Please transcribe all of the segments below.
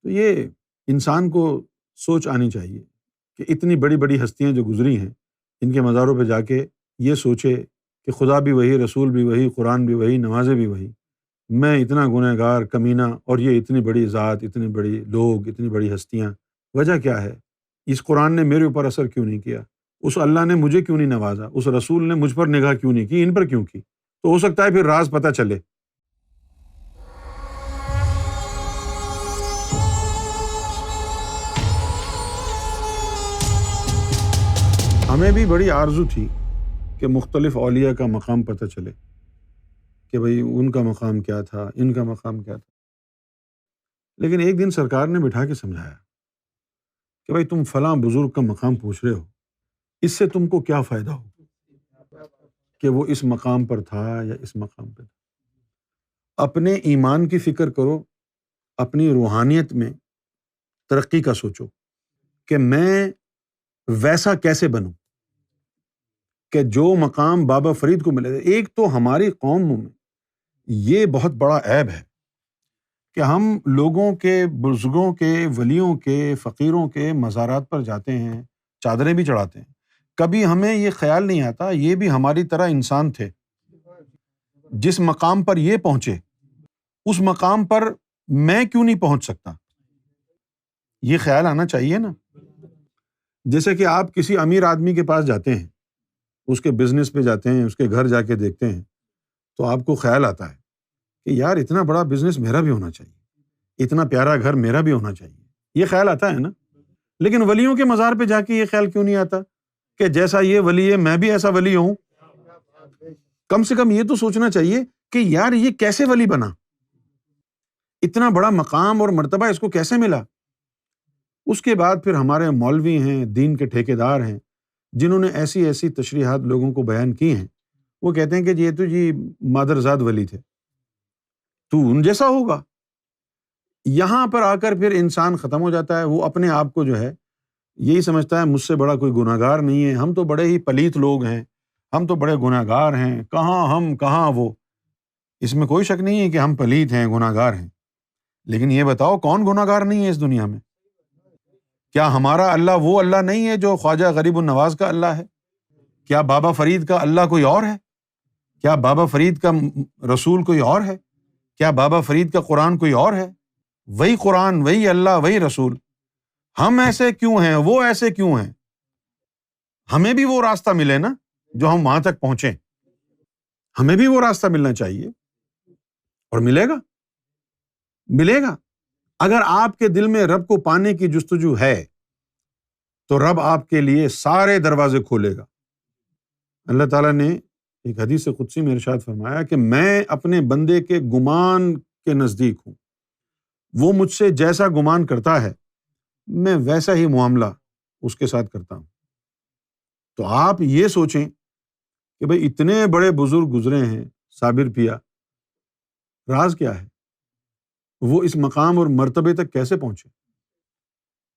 تو یہ انسان کو سوچ آنی چاہیے کہ اتنی بڑی بڑی ہستیاں جو گزری ہیں، ان کے مزاروں پہ جا کے یہ سوچے کہ خدا بھی وہی، رسول بھی وہی، قرآن بھی وہی، نمازیں بھی وہی، میں اتنا گنہگار کمینہ، اور یہ اتنی بڑی ذات، اتنے بڑی لوگ، اتنی بڑی ہستیاں، وجہ کیا ہے؟ اس قرآن نے میرے اوپر اثر کیوں نہیں کیا؟ اس اللہ نے مجھے کیوں نہیں نوازا؟ اس رسول نے مجھ پر نگاہ کیوں نہیں کی؟ ان پر کیوں کی؟ تو ہو سکتا ہے پھر راز پتہ چلے۔ ہمیں بھی بڑی آرزو تھی کہ مختلف اولیاء کا مقام پتہ چلے کہ بھئی ان کا مقام کیا تھا، ان کا مقام کیا تھا۔ لیکن ایک دن سرکار نے بٹھا کے سمجھایا کہ بھئی تم فلاں بزرگ کا مقام پوچھ رہے ہو، اس سے تم کو کیا فائدہ ہو کہ وہ اس مقام پر تھا یا اس مقام پہ تھا؟ اپنے ایمان کی فکر کرو، اپنی روحانیت میں ترقی کا سوچو کہ میں ویسا کیسے بنوں کہ جو مقام بابا فرید کو ملے۔ ایک تو ہماری قوم میں یہ بہت بڑا عیب ہے کہ ہم لوگوں کے، بزرگوں کے، ولیوں کے، فقیروں کے مزارات پر جاتے ہیں، چادریں بھی چڑھاتے ہیں، کبھی ہمیں یہ خیال نہیں آتا یہ بھی ہماری طرح انسان تھے۔ جس مقام پر یہ پہنچے اس مقام پر میں کیوں نہیں پہنچ سکتا؟ یہ خیال آنا چاہیے نا۔ جیسے کہ آپ کسی امیر آدمی کے پاس جاتے ہیں، اس کے بزنس پہ جاتے ہیں، اس کے گھر جا کے دیکھتے ہیں، تو آپ کو خیال آتا ہے کہ یار اتنا بڑا بزنس میرا بھی ہونا چاہیے، اتنا پیارا گھر میرا بھی ہونا چاہیے، یہ خیال آتا ہے نا۔ لیکن ولیوں کے مزار پہ جا کے یہ خیال کیوں نہیں آتا کہ جیسا یہ ولی ہے میں بھی ایسا ولی ہوں؟ کم سے کم یہ تو سوچنا چاہیے کہ یار یہ کیسے ولی بنا، اتنا بڑا مقام اور مرتبہ اس کو کیسے ملا؟ اس کے بعد پھر ہمارے مولوی ہیں، دین کے ٹھیکیدار ہیں، جنہوں نے ایسی ایسی تشریحات لوگوں کو بیان کی ہیں، وہ کہتے ہیں کہ یہ تو جی مادرزاد ولی تھے، تو ان جیسا ہوگا۔ یہاں پر آ کر پھر انسان ختم ہو جاتا ہے، وہ اپنے آپ کو جو ہے یہی سمجھتا ہے مجھ سے بڑا کوئی گنہگار نہیں ہے، ہم تو بڑے ہی پلیت لوگ ہیں، ہم تو بڑے گنہگار ہیں، کہاں ہم کہاں وہ۔ اس میں کوئی شک نہیں ہے کہ ہم پلیت ہیں، گنہگار ہیں، لیکن یہ بتاؤ کون گنہگار نہیں ہے اس دنیا میں؟ کیا ہمارا اللہ وہ اللہ نہیں ہے جو خواجہ غریب النواز کا اللہ ہے؟ کیا بابا فرید کا اللہ کوئی اور ہے؟ کیا بابا فرید کا رسول کوئی اور ہے؟ کیا بابا فرید کا قرآن کوئی اور ہے؟ وہی قرآن، وہی اللہ، وہی رسول۔ ہم ایسے کیوں ہیں، وہ ایسے کیوں ہیں؟ ہمیں بھی وہ راستہ ملے نا جو ہم وہاں تک پہنچیں، ہمیں بھی وہ راستہ ملنا چاہیے، اور ملے گا، ملے گا۔ اگر آپ کے دل میں رب کو پانے کی جستجو ہے تو رب آپ کے لیے سارے دروازے کھولے گا۔ اللہ تعالیٰ نے ایک حدیث قدسی میں ارشاد فرمایا کہ میں اپنے بندے کے گمان کے نزدیک ہوں، وہ مجھ سے جیسا گمان کرتا ہے میں ویسا ہی معاملہ اس کے ساتھ کرتا ہوں۔ تو آپ یہ سوچیں کہ بھئی اتنے بڑے بزرگ گزرے ہیں، صابر پیا، راز کیا ہے؟ وہ اس مقام اور مرتبے تک کیسے پہنچے؟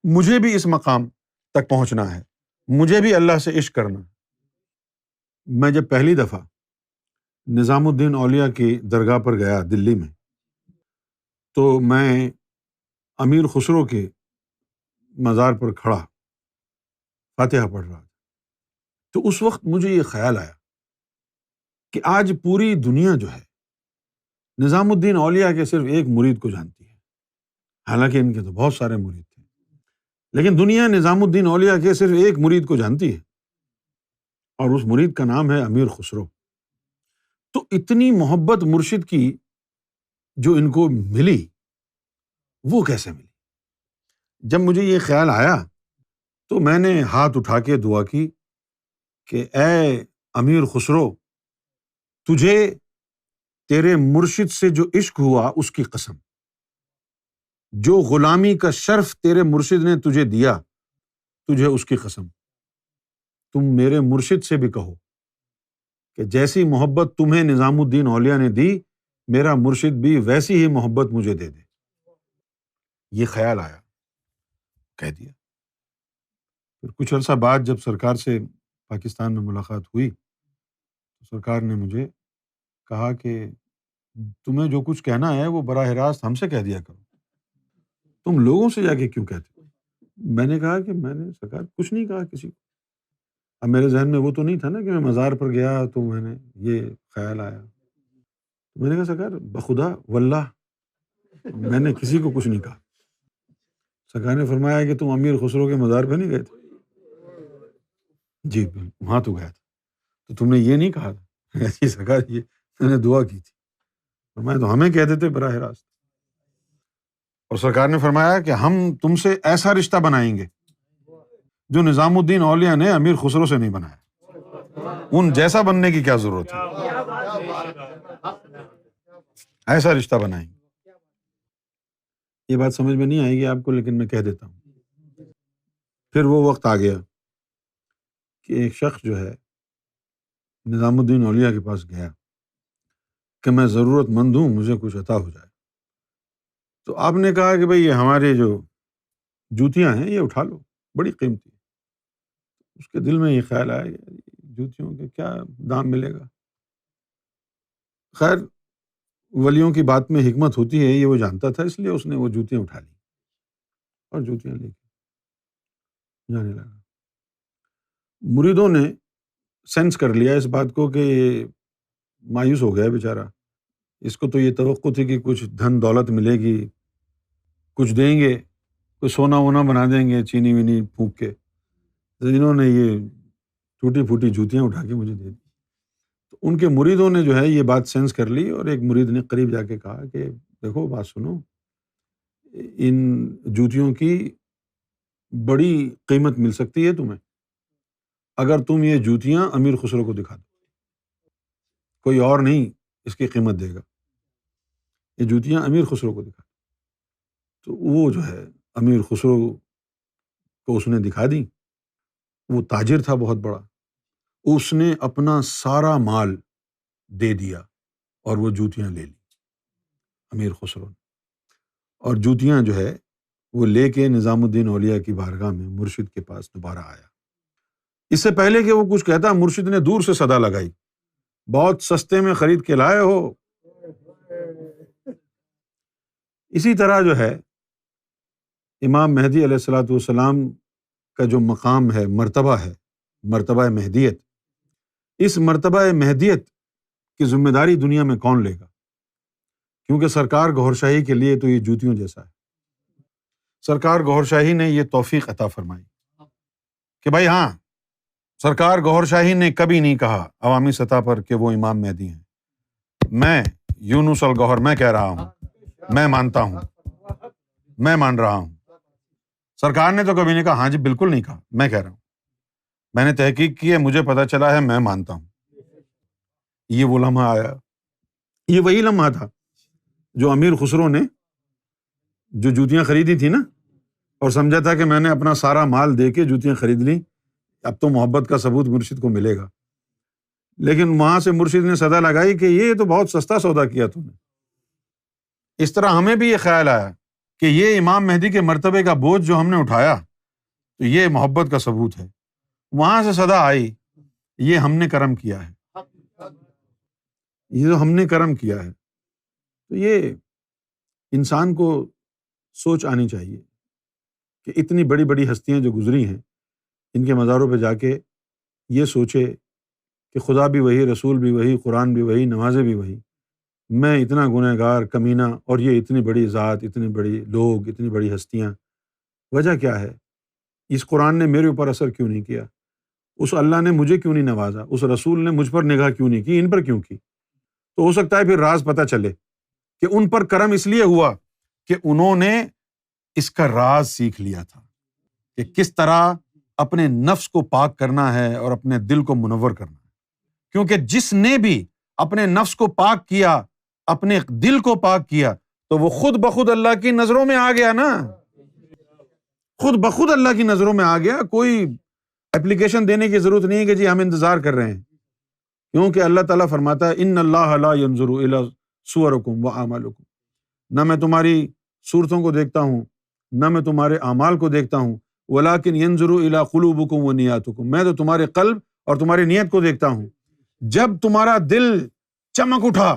مجھے بھی اس مقام تک پہنچنا ہے، مجھے بھی اللہ سے عشق کرنا ہے۔ میں جب پہلی دفعہ نظام الدین اولیاء کی درگاہ پر گیا دلی میں، تو میں امیر خسرو کے مزار پر کھڑا فاتحہ پڑھ رہا تھا، تو اس وقت مجھے یہ خیال آیا کہ آج پوری دنیا جو ہے نظام الدین اولیاء کے صرف ایک مرید کو جانتی ہے، حالانکہ ان کے تو بہت سارے مرید تھے، لیکن دنیا نظام الدین اولیاء کے صرف ایک مرید کو جانتی ہے، اور اس مرید کا نام ہے امیر خسرو۔ تو اتنی محبت مرشد کی جو ان کو ملی، وہ کیسے ملی؟ جب مجھے یہ خیال آیا تو میں نے ہاتھ اٹھا کے دعا کی کہ اے امیر خسرو، تجھے تیرے مرشد سے جو عشق ہوا اس کی قسم، جو غلامی کا شرف تیرے مرشد نے تجھے دیا، تجھے اس کی قسم، تم میرے مرشد سے بھی کہو کہ جیسی محبت تمہیں نظام الدین اولیاء نے دی، میرا مرشد بھی ویسی ہی محبت مجھے دے دے۔ یہ خیال آیا، کہہ دیا۔ پھر کچھ عرصہ بعد جب سرکار سے پاکستان میں ملاقات ہوئی تو سرکار نے مجھے کہا کہ تمہیں جو کچھ کہنا ہے وہ براہ راست ہم سے کہہ دیا کرو، تم لوگوں سے جا کے کیوں کہتے ہو؟ میں نے کہا کہ میں نے سرکار کچھ نہیں کہا کسی کو. اب میرے ذہن میں وہ تو نہیں تھا نا کہ میں مزار پر گیا تو میں نے یہ خیال آیا. میں نے کہا سرکار بخدا واللہ میں نے کسی کو کچھ نہیں کہا. سرکار نے فرمایا کہ تم امیر خسرو کے مزار پہ نہیں گئے تھے؟ جی وہاں تو گیا تھا. تو تم نے یہ نہیں کہا تھا؟ جی سرکار یہ میں نے دعا کی تھی. فرمایا تو ہمیں کہہ دیتے براہ راست. اور سرکار نے فرمایا کہ ہم تم سے ایسا رشتہ بنائیں گے جو نظام الدین اولیاء نے امیر خسرو سے نہیں بنایا. ان جیسا بننے کی کیا ضرورت ہے؟ ایسا رشتہ بنائیں گے. یہ بات سمجھ میں نہیں آئے گی آپ کو، لیکن میں کہہ دیتا ہوں. پھر وہ وقت آ گیا کہ ایک شخص جو ہے نظام الدین اولیاء کے پاس گیا کہ میں ضرورت مند ہوں، مجھے کچھ عطا ہو جائے. تو آپ نے کہا کہ بھئی یہ ہمارے جو جوتیاں ہیں یہ اٹھا لو، بڑی قیمتی. اس کے دل میں یہ خیال آیا کہ جوتیوں کے کیا دام ملے گا. خیر ولیوں کی بات میں حکمت ہوتی ہے، یہ وہ جانتا تھا، اس لیے اس نے وہ جوتیاں اٹھا لی اور جوتیاں لے کے جانے لگا. مریدوں نے سینس کر لیا اس بات کو کہ یہ مایوس ہو گیا بیچارہ. اس کو تو یہ توقع تھی کہ کچھ دھن دولت ملے گی، کچھ دیں گے، کچھ سونا وونا بنا دیں گے چینی وینی پھونک کے. انہوں نے یہ ٹوٹی پھوٹی جوتیاں اٹھا کے مجھے دے دی. تو ان کے مریدوں نے جو ہے یہ بات سینس کر لی، اور ایک مرید نے قریب جا کے کہا کہ دیکھو بات سنو، ان جوتیوں کی بڑی قیمت مل سکتی ہے تمہیں اگر تم یہ جوتیاں امیر خسرو کو دکھا دو. کوئی اور نہیں اس کی قیمت دے گا، یہ جوتیاں امیر خسرو کو دکھا دو. تو وہ جو ہے امیر خسرو کو اس نے دکھا دی. وہ تاجر تھا بہت بڑا، اس نے اپنا سارا مال دے دیا اور وہ جوتیاں لے لی امیر خسرو نے. اور جوتیاں جو ہے وہ لے کے نظام الدین اولیاء کی بارگاہ میں مرشد کے پاس دوبارہ آیا. اس سے پہلے کہ وہ کچھ کہتا، مرشد نے دور سے صدا لگائی، بہت سستے میں خرید کے لائے ہو. اسی طرح جو ہے امام مہدی علیہ الصلوۃ والسلام کا جو مقام ہے، مرتبہ ہے، مرتبہ مہدیت. اس مرتبہ مہدیت کی ذمہ داری دنیا میں کون لے گا؟ کیونکہ سرکار گوھر شاہی کے لیے تو یہ جوتیوں جیسا ہے. سرکار گوھر شاہی نے یہ توفیق عطا فرمائی کہ بھائی ہاں، سرکار گوھر شاہی نے کبھی نہیں کہا عوامی سطح پر کہ وہ امام مہدی ہیں. میں یونس الگوہر میں کہہ رہا ہوں، میں مانتا ہوں، میں مان رہا ہوں. سرکار نے تو کبھی نہیں کہا ہاں جی بالکل نہیں کہا، میں کہہ رہا ہوں، میں نے تحقیق کی ہے، مجھے پتا چلا ہے، میں مانتا ہوں. یہ وہ لمحہ آیا، یہ وہی لمحہ تھا جو امیر خسرو نے جو جوتیاں خریدی تھی نا، اور سمجھا تھا کہ میں نے اپنا سارا مال دے کے جوتیاں خرید لی، اب تو محبت کا ثبوت مرشد کو ملے گا. لیکن وہاں سے مرشد نے صدا لگائی کہ یہ تو بہت سستا سودا کیا تم نے. اس طرح ہمیں بھی یہ خیال آیا کہ یہ امام مہدی کے مرتبے کا بوجھ جو ہم نے اٹھایا تو یہ محبت کا ثبوت ہے. وہاں سے صدا آئی، یہ ہم نے کرم کیا ہے، یہ جو ہم نے کرم کیا ہے. تو یہ انسان کو سوچ آنی چاہیے کہ اتنی بڑی بڑی ہستیاں جو گزری ہیں، ان کے مزاروں پہ جا کے یہ سوچے کہ خدا بھی وہی، رسول بھی وہی، قرآن بھی وہی، نمازیں بھی وہی، میں اتنا گنہگار کمینہ، اور یہ اتنی بڑی ذات، اتنے بڑی لوگ، اتنی بڑی ہستیاں. وجہ کیا ہے؟ اس قرآن نے میرے اوپر اثر کیوں نہیں کیا؟ اس اللہ نے مجھے کیوں نہیں نوازا؟ اس رسول نے مجھ پر نگاہ کیوں نہیں کی؟ ان پر کیوں کی؟ تو ہو سکتا ہے پھر راز پتہ چلے کہ ان پر کرم اس لیے ہوا کہ انہوں نے اس کا راز سیکھ لیا تھا کہ کس طرح اپنے نفس کو پاک کرنا ہے اور اپنے دل کو منور کرنا ہے. کیونکہ جس نے بھی اپنے نفس کو پاک کیا، اپنے دل کو پاک کیا، تو وہ خود بخود اللہ کی نظروں میں آ گیا نا، خود بخود اللہ کی نظروں میں آ گیا. کوئی اپلیکیشن دینے کی ضرورت نہیں ہے کہ جی ہم انتظار کر رہے ہیں. کیونکہ اللہ تعالیٰ فرماتا ہے ان اللہ لا ينظر الی صورکم واعمالکم، نہ میں تمہاری صورتوں کو دیکھتا ہوں، نہ میں تمہارے اعمال کو دیکھتا ہوں، ولکن ينظر الی قلوبکم ونیاتکم، میں تو تمہارے قلب اور تمہاری نیت کو دیکھتا ہوں. جب تمہارا دل چمک اٹھا،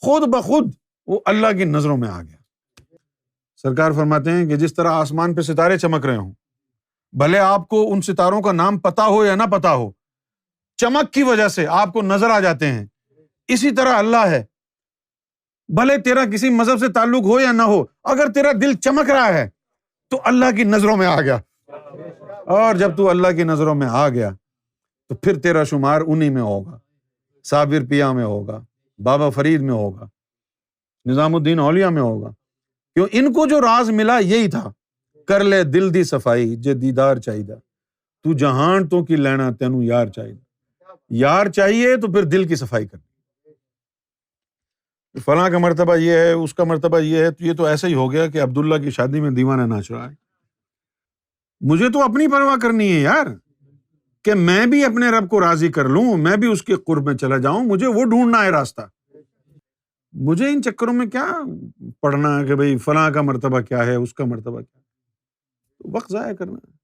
خود بخود وہ اللہ کی نظروں میں آ گیا. سرکار فرماتے ہیں کہ جس طرح آسمان پہ ستارے چمک رہے ہوں، بھلے آپ کو ان ستاروں کا نام پتا ہو یا نہ پتا ہو، چمک کی وجہ سے آپ کو نظر آ جاتے ہیں، اسی طرح اللہ ہے، بھلے تیرا کسی مذہب سے تعلق ہو یا نہ ہو، اگر تیرا دل چمک رہا ہے تو اللہ کی نظروں میں آ گیا، اور جب تو اللہ کی نظروں میں آ گیا تو پھر تیرا شمار انہی میں ہوگا، صابر پیا میں ہوگا، بابا فرید میں ہوگا، نظام الدین اولیاء میں ہوگا، کیوں ان کو جو راز ملا یہی تھا، کر لے دل دی صفائی جے دیدار چاہیدا، تو جہان تو کی لینا تینوں یار چاہیدا، یار چاہیے تو پھر دل کی صفائی کر، فلاں کا مرتبہ یہ ہے، اس کا مرتبہ یہ ہے، تو یہ تو ایسا ہی ہو گیا کہ عبداللہ کی شادی میں دیوانہ ناچ رہا ہے۔ مجھے تو اپنی پرواہ کرنی ہے یار، کہ میں بھی اپنے رب کو راضی کر لوں، میں بھی اس کے قرب میں چلا جاؤں، مجھے وہ ڈھونڈنا ہے راستہ، مجھے ان چکروں میں کیا پڑھنا ہے کہ بھئی فلاں کا مرتبہ کیا ہے، اس کا مرتبہ کیا ہے، وقت ضائع کرنا ہے۔